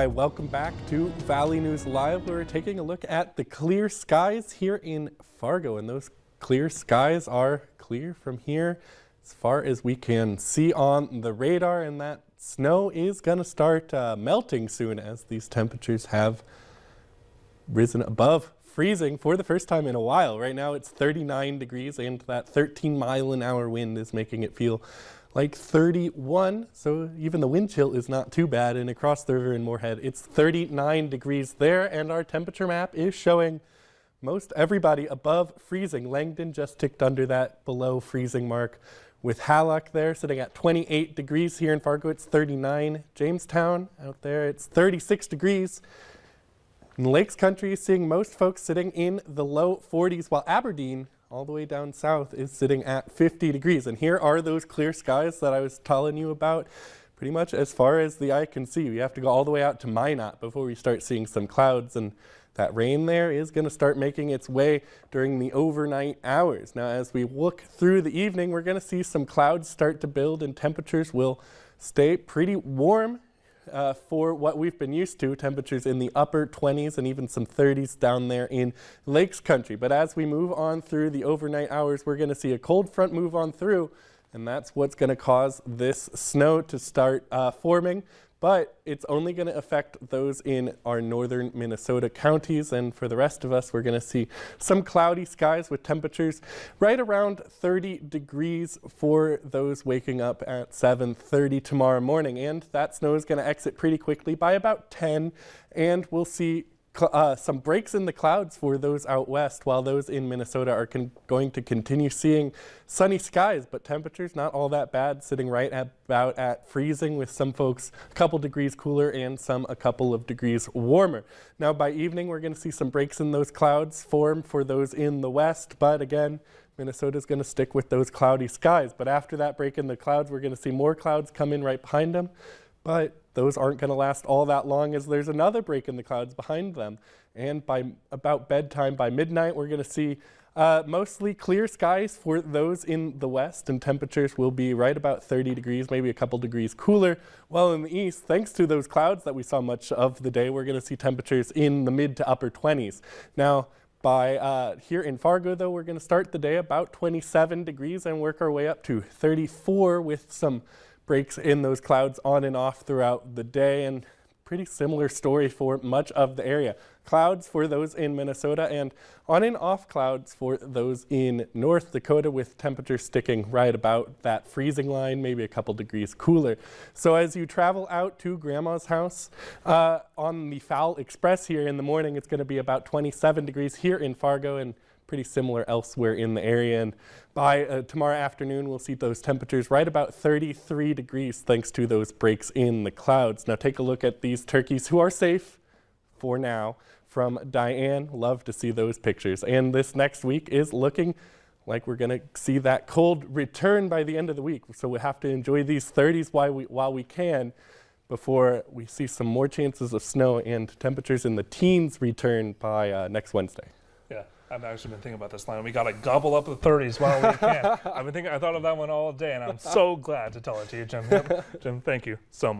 Hi, welcome back to Valley News Live. We're taking a look at the clear skies here in Fargo, and those clear skies are clear from here as far as we can see on the radar, and that snow is going to start melting soon as these temperatures have risen above freezing for the first time in a while. Right now it's 39 degrees and that 13-mile-an-hour wind is making it feel like 31, so even the wind chill is not too bad. And across the river in Moorhead, it's 39 degrees there, and our temperature map is showing most everybody above freezing. Langdon just ticked under that below freezing mark, with Hallock there sitting at 28 degrees. Here in Fargo, it's 39. Jamestown out there, it's 36 degrees. In the Lakes Country, seeing most folks sitting in the low 40s, while Aberdeen, all the way down south, is sitting at 50 degrees. And here are those clear skies that I was telling you about pretty much as far as the eye can see. We have to go all the way out to Minot before we start seeing some clouds, and that rain there is going to start making its way during the overnight hours. Now, as we look through the evening, we're going to see some clouds start to build, and temperatures will stay pretty warm for what we've been used to, temperatures in the upper 20s and even some 30s down there in Lakes Country. But as we move on through the overnight hours, we're going to see a cold front move on through, and that's what's going to cause this snow to start forming. But it's only going to affect those in our northern Minnesota counties, and for the rest of us, we're going to see some cloudy skies with temperatures right around 30 degrees for those waking up at 7:30 tomorrow morning. And that snow is going to exit pretty quickly by about 10, and we'll see some breaks in the clouds for those out west, while those in Minnesota are going to continue seeing sunny skies, but temperatures not all that bad, sitting right about at freezing, with some folks a couple degrees cooler and some a couple of degrees warmer. Now by evening, we're going to see some breaks in those clouds form for those in the west, but again, Minnesota is going to stick with those cloudy skies. But after that break in the clouds, we're going to see more clouds come in right behind them, but those aren't going to last all that long, as there's another break in the clouds behind them. And by about bedtime, by midnight, we're going to see mostly clear skies for those in the west, and temperatures will be right about 30 degrees, maybe a couple degrees cooler. While in the east, thanks to those clouds that we saw much of the day, we're going to see temperatures in the mid to upper 20s. Now, by here in Fargo, though, we're going to start the day about 27 degrees and work our way up to 34 with some breaks in those clouds on and off throughout the day, and pretty similar story for much of the area. Clouds for those in Minnesota and on and off clouds for those in North Dakota, with temperatures sticking right about that freezing line, maybe a couple degrees cooler. So as you travel out to Grandma's house on the Fowl Express here in the morning, it's going to be about 27 degrees here in Fargo and pretty similar elsewhere in the area. And by tomorrow afternoon, we'll see those temperatures right about 33 degrees thanks to those breaks in the clouds. Now take a look at these turkeys who are safe for now from Diane. Love to see those pictures. And this next week is looking like we're going to see that cold return by the end of the week. So we'll have to enjoy these 30s while we can before we see some more chances of snow and temperatures in the teens return by next Wednesday. Yeah, I've actually been thinking about this line. We got to gobble up the 30s while we can. I thought of that one all day, and I'm so glad to tell it to you, Jim. Jim, thank you so much.